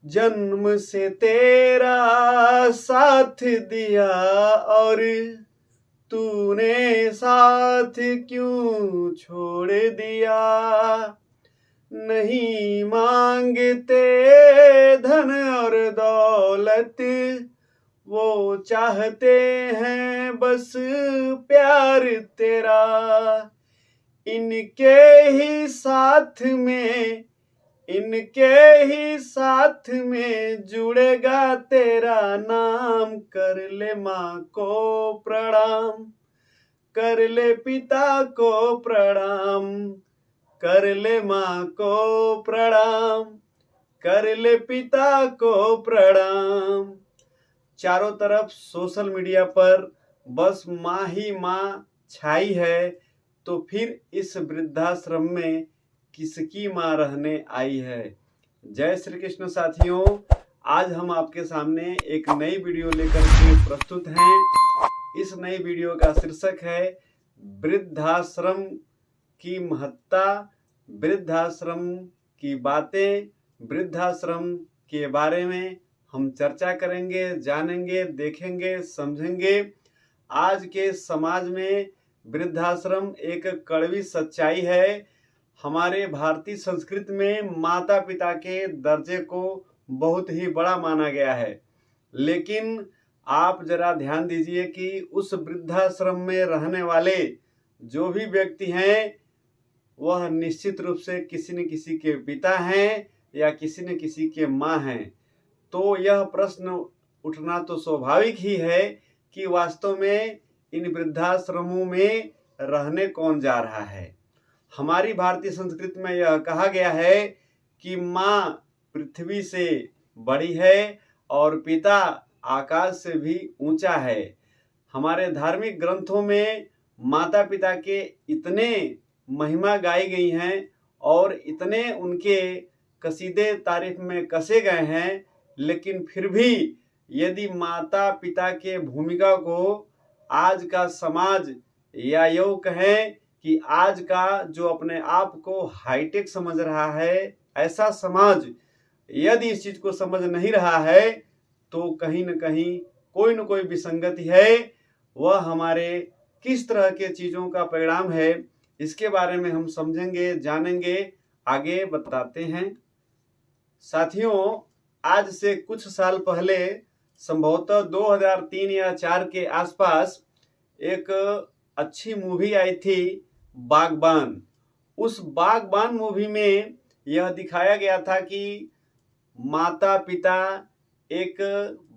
जन्म से तेरा साथ दिया और तूने साथ क्यों छोड़ दिया। नहीं मांगते धन और दौलत, वो चाहते हैं बस प्यार तेरा। इनके ही साथ में जुड़ेगा तेरा नाम। कर ले माँ को प्रणाम, कर ले पिता को प्रणाम, कर ले माँ को प्रणाम, कर ले पिता को प्रणाम। चारों तरफ सोशल मीडिया पर बस माँ ही माँ छाई है, तो फिर इस वृद्धाश्रम में किसकी माँ रहने आई है। जय श्री कृष्ण साथियों, आज हम आपके सामने एक नई वीडियो लेकर के प्रस्तुत हैं। इस नई वीडियो का शीर्षक है वृद्धाश्रम की महत्ता, वृद्धाश्रम की बातें, वृद्धाश्रम के बारे में हम चर्चा करेंगे, जानेंगे, देखेंगे, समझेंगे। आज के समाज में वृद्धाश्रम एक कड़वी सच्चाई है। हमारे भारतीय संस्कृति में माता पिता के दर्जे को बहुत ही बड़ा माना गया है, लेकिन आप जरा ध्यान दीजिए कि उस वृद्धाश्रम में रहने वाले जो भी व्यक्ति हैं वह निश्चित रूप से किसी न किसी के पिता हैं या किसी न किसी के माँ हैं। तो यह प्रश्न उठना तो स्वाभाविक ही है कि वास्तव में इन वृद्धाश्रमों में रहने कौन जा रहा है। हमारी भारतीय संस्कृति में यह कहा गया है कि माँ पृथ्वी से बड़ी है और पिता आकाश से भी ऊंचा है। हमारे धार्मिक ग्रंथों में माता पिता के इतने महिमा गाई गई हैं और इतने उनके कसीदे तारीफ में कसे गए हैं, लेकिन फिर भी यदि माता पिता के भूमिका को आज का समाज या यूं कहें कि आज का जो अपने आप को हाईटेक समझ रहा है, ऐसा समाज यदि इस चीज को समझ नहीं रहा है तो कहीं न कहीं कोई न कोई विसंगति है। वह हमारे किस तरह के चीजों का परिणाम है, इसके बारे में हम समझेंगे, जानेंगे, आगे बताते हैं। साथियों, आज से कुछ साल पहले संभवतः 2003 या 4 के आसपास एक अच्छी मूवी आई थी बागबान। उस बागबान मूवी में यह दिखाया गया था कि माता पिता एक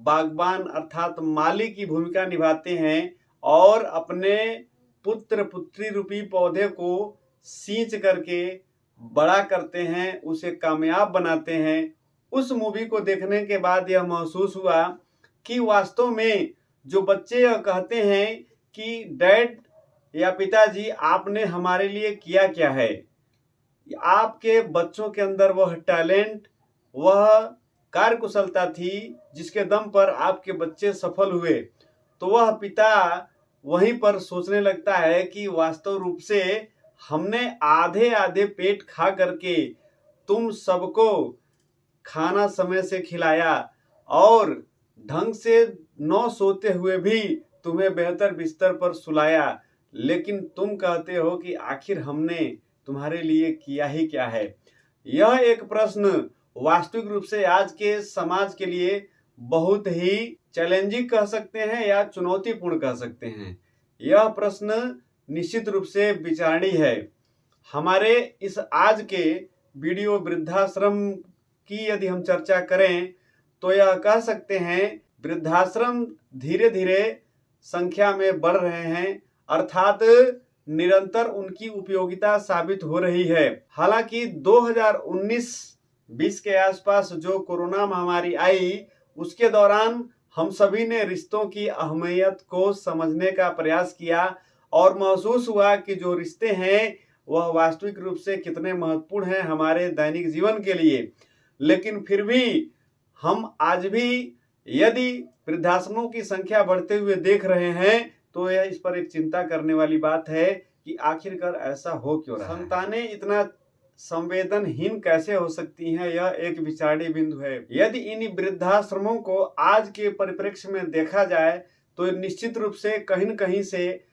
बागबान अर्थात माली की भूमिका निभाते हैं और अपने पुत्र पुत्री रूपी पौधे को सींच करके बड़ा करते हैं, उसे कामयाब बनाते हैं। उस मूवी को देखने के बाद यह महसूस हुआ कि वास्तव में जो बच्चे यह कहते हैं कि डैड या पिताजी आपने हमारे लिए किया क्या है, आपके बच्चों के अंदर वह टैलेंट, वह कार्यकुशलता थी जिसके दम पर आपके बच्चे सफल हुए, तो वह पिता वहीं पर सोचने लगता है कि वास्तव रूप से हमने आधे आधे पेट खा करके तुम सबको खाना समय से खिलाया और ढंग से न सोते हुए भी तुम्हें बेहतर बिस्तर पर सुलाया, लेकिन तुम कहते हो कि आखिर हमने तुम्हारे लिए किया ही क्या है। यह एक प्रश्न वास्तविक रूप से आज के समाज के लिए बहुत ही चैलेंजिंग कह सकते हैं या चुनौतीपूर्ण कह सकते हैं। यह प्रश्न निश्चित रूप से विचारणीय है। हमारे इस आज के वीडियो वृद्धाश्रम की यदि हम चर्चा करें तो यह कह सकते हैं वृद्धाश्रम धीरे धीरे संख्या में बढ़ रहे हैं, अर्थात निरंतर उनकी उपयोगिता साबित हो रही है। हालांकि 2019-20 के आसपास जो कोरोना महामारी आई, उसके दौरान हम सभी ने रिश्तों की अहमियत को समझने का प्रयास किया और महसूस हुआ कि जो रिश्ते हैं वह वास्तविक रूप से कितने महत्वपूर्ण हैं हमारे दैनिक जीवन के लिए। लेकिन फिर भी हम आज भी यदि वृद्धाश्रमों की संख्या बढ़ते हुए देख रहे हैं तो यह इस पर एक चिंता करने वाली बात है कि आखिरकार ऐसा हो क्यों रहा है। संतानें इतना संवेदनहीन कैसे हो सकती हैं, यह एक विचारणीय बिंदु है। यदि इन वृद्धाश्रमों को आज के परिप्रेक्ष्य में देखा जाए तो निश्चित रूप से कहीं न कहीं से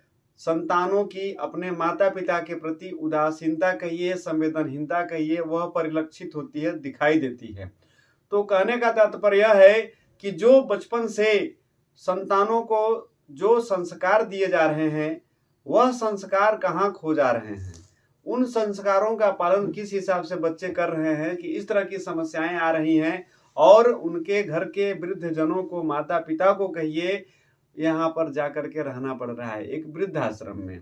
संतानों की अपने माता पिता के प्रति उदासीनता कहिए, संवेदनहीनता कहिए, वह परिलक्षित होती है, दिखाई देती है। तो कहने का तात्पर्य यह है कि जो बचपन से संतानों को जो संस्कार दिए जा रहे हैं, वह संस्कार कहाँ खो जा रहे हैं, उन संस्कारों का पालन किस हिसाब से बच्चे कर रहे हैं कि इस तरह की समस्याएं आ रही हैं और उनके घर के वृद्ध जनों को, माता पिता को कहिए, यहाँ पर जाकर के रहना पड़ रहा है एक वृद्धाश्रम में।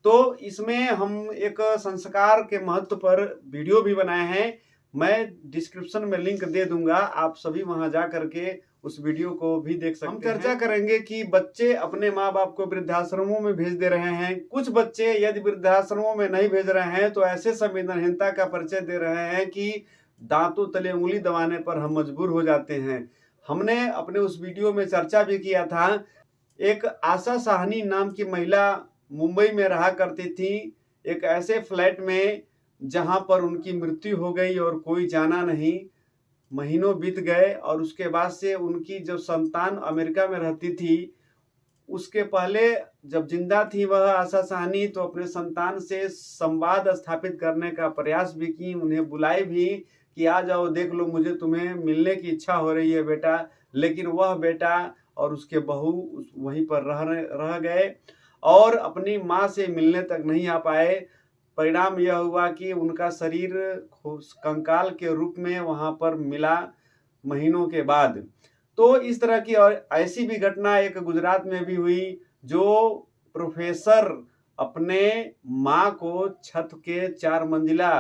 तो इसमें हम एक संस्कार के महत्व पर वीडियो भी बनाए हैं, मैं डिस्क्रिप्शन में लिंक दे दूंगा, आप सभी वहां जा करके उस वीडियो को भी देख सकते हैं। हम चर्चा करेंगे कि बच्चे अपने माँ बाप को वृद्धाश्रमों में भेज दे रहे हैं। कुछ बच्चे यदि वृद्धाश्रमों में नहीं भेज रहे हैं तो ऐसे संवेदनहीनता का परिचय दे रहे हैं कि दांतों तले उंगली दबाने पर हम मजबूर हो जाते हैं। हमने अपने उस वीडियो में चर्चा भी किया था, एक आशा साहनी नाम की महिला मुंबई में रहा करती थी एक ऐसे फ्लैट में जहां पर उनकी मृत्यु हो गई और कोई जाना नहीं। महीनों बीत गए और उसके बाद से उनकी जो संतान अमेरिका में रहती थी, उसके पहले जब जिंदा थी वह आशा साहनी, तो अपने संतान से संवाद स्थापित करने का प्रयास भी की, उन्हें बुलाई भी कि आ जाओ, देख लो, मुझे तुम्हें मिलने की इच्छा हो रही है बेटा। लेकिन वह बेटा और उसके बहू वहीं पर रह गए और अपनी माँ से मिलने तक नहीं आ पाए। परिणाम यह हुआ कि उनका शरीर कंकाल के रूप में वहां पर मिला महीनों के बाद। तो इस तरह की और ऐसी भी घटना एक गुजरात में भी हुई, जो प्रोफेसर अपने माँ को छत के 4 मंजिला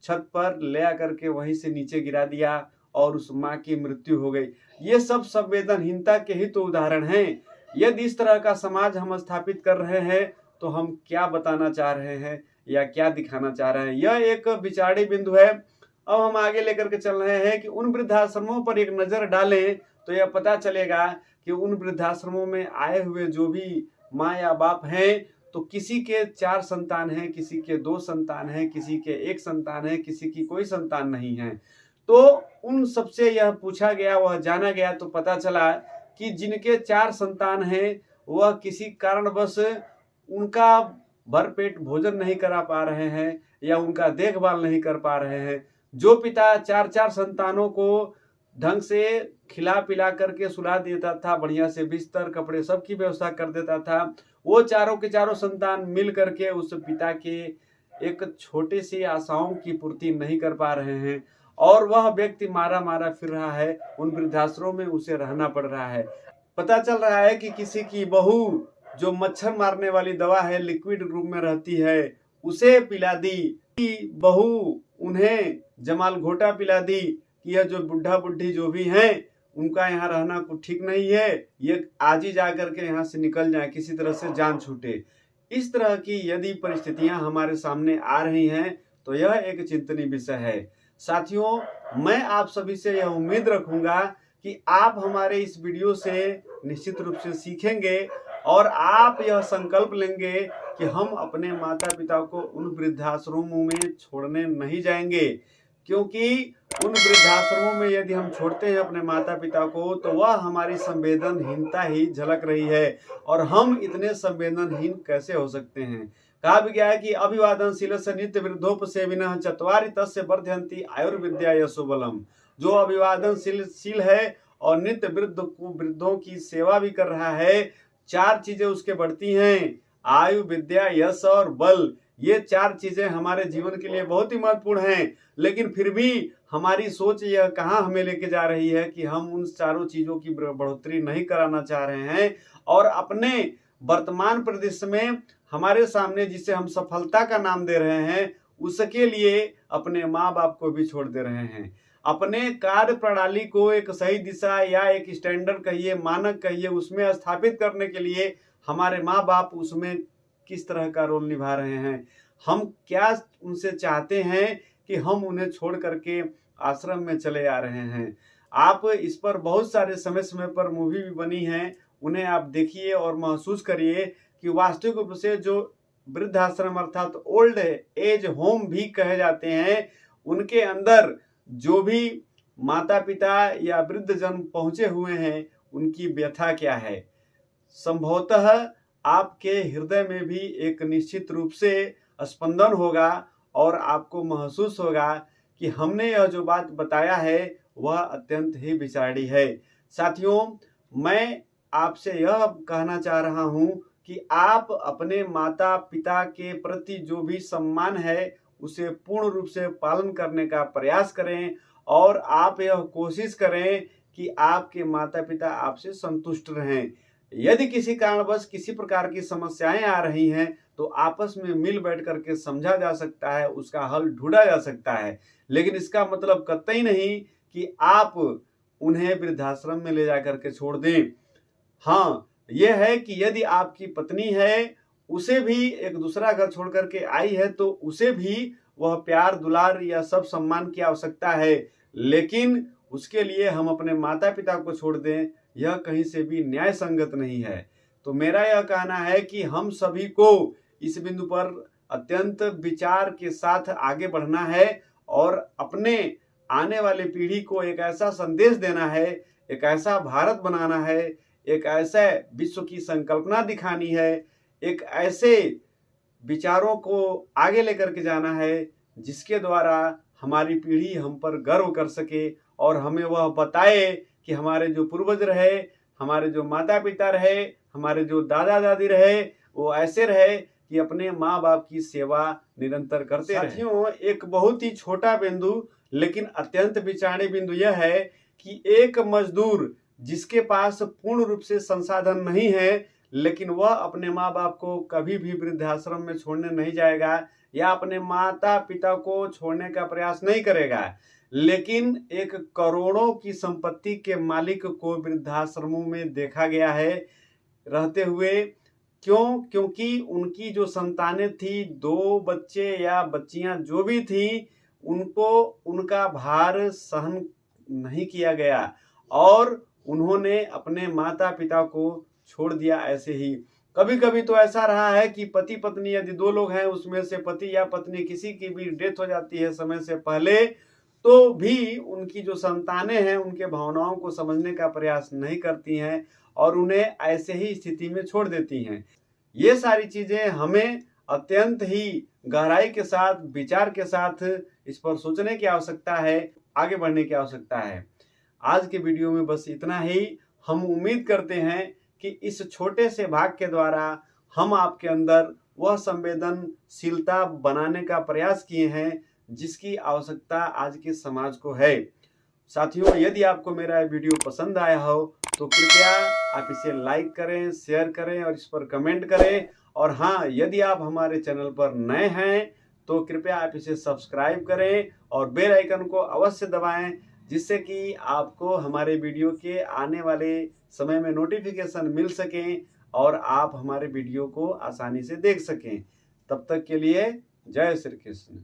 छत पर ले आकर के वहीं से नीचे गिरा दिया और उस माँ की मृत्यु हो गई। ये सब संवेदनहीनता के ही तो उदाहरण हैं। यदि इस तरह का समाज हम स्थापित कर रहे हैं तो हम क्या बताना चाह रहे हैं या क्या दिखाना चाह रहे हैं, यह एक विचारणीय बिंदु है। अब हम आगे लेकर के चल रहे हैं कि उन वृद्धाश्रमों पर एक नजर डालें तो यह पता चलेगा कि उन वृद्धाश्रमों में आए हुए जो भी माँ या बाप हैं, तो किसी के 4 संतान हैं, किसी के 2 संतान हैं, किसी के 1 संतान है, किसी की कोई संतान नहीं है। तो उन सबसे यह पूछा गया, वह जाना गया, तो पता चला कि जिनके 4 संतान हैं वह किसी कारणवश उनका भरपेट भोजन नहीं करा पा रहे हैं या उनका देखभाल नहीं कर पा रहे हैं। जो पिता 4-4 संतानों को ढंग से खिला पिला करके सुला देता था, बढ़िया से बिस्तर कपड़े सबकी व्यवस्था कर देता था, वो चारों के चारों संतान मिल करके उस पिता के एक छोटी सी आशाओं की पूर्ति नहीं कर पा रहे हैं और वह व्यक्ति मारा मारा फिर रहा है। उन वृद्धाश्रमों में उसे रहना पड़ रहा है। पता चल रहा है कि किसी की बहू जो मच्छर मारने वाली दवा है, लिक्विड रूप में रहती है, उसे पिला दी। बहू उन्हें जमाल घोटा पिला दी कि यह जो बुढ़ा बुढ़ी जो भी हैं उनका यहाँ रहना कुछ ठीक नहीं है, ये आज ही जा करके यहाँ से निकल जाए, किसी तरह से जान छूटे। इस तरह की यदि परिस्थितियां हमारे सामने आ रही हैं तो यह एक चिंतनीय विषय है। साथियों, मैं आप सभी से यह उम्मीद रखूंगा कि आप हमारे इस वीडियो से निश्चित रूप से सीखेंगे और आप यह संकल्प लेंगे कि हम अपने माता पिता को उन वृद्धाश्रमों में छोड़ने नहीं जाएंगे, क्योंकि उन वृद्धाश्रमों में यदि हम छोड़ते हैं अपने माता पिता को तो वह हमारी संवेदनहीनता ही झलक रही है। और हम इतने संवेदनहीन कैसे हो सकते हैं। कहा भी गया है कि अभिवादनशीलस्य नित्य वृद्धोपसेविनः चत्वारि तस्य वर्धयन्ति आयुर्विद्या यशोबलम। जो अभिवादनशील है और नित्य वृद्धों की सेवा भी कर रहा है, 4 चीजें उसके बढ़ती हैं, आयु, विद्या, यश और बल। ये 4 चीजें हमारे जीवन के लिए बहुत ही महत्वपूर्ण हैं, लेकिन फिर भी हमारी सोच यह कहाँ हमें लेके जा रही है कि हम उन चारों चीजों की बढ़ोतरी नहीं कराना चाह रहे हैं और अपने वर्तमान परिदृश्य में हमारे सामने जिसे हम सफलता का नाम दे रहे हैं, उसके लिए अपने माँ बाप को भी छोड़ दे रहे हैं। अपने कार्य प्रणाली को एक सही दिशा या एक स्टैंडर्ड कहिए, मानक कहिए, उसमें स्थापित करने के लिए हमारे माँ बाप उसमें किस तरह का रोल निभा रहे हैं, हम क्या उनसे चाहते हैं कि हम उन्हें छोड़ करके आश्रम में चले आ रहे हैं। आप इस पर बहुत सारे समय समय पर मूवी भी बनी हैं, उन्हें आप देखिए और महसूस करिए कि वास्तविक रूप से जो वृद्धाश्रम अर्थात ओल्ड एज होम भी कहे जाते हैं, उनके अंदर जो भी माता पिता या वृद्ध जन पहुंचे हुए हैं उनकी व्यथा क्या है। संभवतः आपके हृदय में भी एक निश्चित रूप से स्पंदन होगा और आपको महसूस होगा कि हमने यह जो बात बताया है वह अत्यंत ही विचारी है। साथियों, मैं आपसे यह कहना चाह रहा हूं कि आप अपने माता पिता के प्रति जो भी सम्मान है उसे पूर्ण रूप से पालन करने का प्रयास करें और आप यह कोशिश करें कि आपके माता पिता आपसे संतुष्ट रहें। यदि किसी कारणवश किसी प्रकार की समस्याएं आ रही हैं तो आपस में मिल बैठ करके समझा जा सकता है, उसका हल ढूंढा जा सकता है, लेकिन इसका मतलब कतई नहीं कि आप उन्हें वृद्धाश्रम में ले जाकर के छोड़ दें। हाँ, यह है कि यदि आपकी पत्नी है, उसे भी एक दूसरा घर छोड़ करके आई है तो उसे भी वह प्यार दुलार या सब सम्मान की आवश्यकता है, लेकिन उसके लिए हम अपने माता पिता को छोड़ दें यह कहीं से भी न्याय संगत नहीं है। तो मेरा यह कहना है कि हम सभी को इस बिंदु पर अत्यंत विचार के साथ आगे बढ़ना है और अपने आने वाले पीढ़ी को एक ऐसा संदेश देना है, एक ऐसा भारत बनाना है, एक ऐसे विश्व की संकल्पना दिखानी है, एक ऐसे विचारों को आगे लेकर के जाना है जिसके द्वारा हमारी पीढ़ी हम पर गर्व कर सके और हमें वह बताए कि हमारे जो पूर्वज रहे, हमारे जो माता पिता रहे, हमारे जो दादा दादी रहे, वो ऐसे रहे कि अपने माँ बाप की सेवा निरंतर करते रहे। साथियों, एक बहुत ही छोटा बिंदु लेकिन अत्यंत विचारणीय बिंदु यह है कि एक मजदूर जिसके पास पूर्ण रूप से संसाधन नहीं है लेकिन वह अपने माँ बाप को कभी भी वृद्धाश्रम में छोड़ने नहीं जाएगा या अपने माता पिता को छोड़ने का प्रयास नहीं करेगा, लेकिन एक करोड़ों की संपत्ति के मालिक को वृद्धाश्रमों में देखा गया है रहते हुए। क्यों? क्योंकि उनकी जो संतानें थी, 2 बच्चे या बच्चियां जो भी थी, उनको उनका भार सहन नहीं किया गया और उन्होंने अपने माता पिता को छोड़ दिया ऐसे ही। कभी कभी तो ऐसा रहा है कि पति पत्नी यदि 2 लोग हैं, उसमें से पति या पत्नी किसी की भी डेथ हो जाती है समय से पहले, तो भी उनकी जो संतानें हैं उनके भावनाओं को समझने का प्रयास नहीं करती हैं और उन्हें ऐसे ही स्थिति में छोड़ देती हैं। ये सारी चीजें हमें अत्यंत ही गहराई के साथ, विचार के साथ इस पर सोचने की आवश्यकता है, आगे बढ़ने की आवश्यकता है। आज के वीडियो में बस इतना ही। हम उम्मीद करते हैं कि इस छोटे से भाग के द्वारा हम आपके अंदर वह संवेदनशीलता बनाने का प्रयास किए हैं जिसकी आवश्यकता आज के समाज को है। साथियों, यदि आपको मेरा वीडियो पसंद आया हो तो कृपया आप इसे लाइक करें, शेयर करें और इस पर कमेंट करें। और हाँ, यदि आप हमारे चैनल पर नए हैं तो कृपया आप इसे सब्सक्राइब करें और बेल आइकन को अवश्य दबाएं, जिससे कि आपको हमारे वीडियो के आने वाले समय में नोटिफिकेशन मिल सकें और आप हमारे वीडियो को आसानी से देख सकें। तब तक के लिए जय श्री कृष्ण।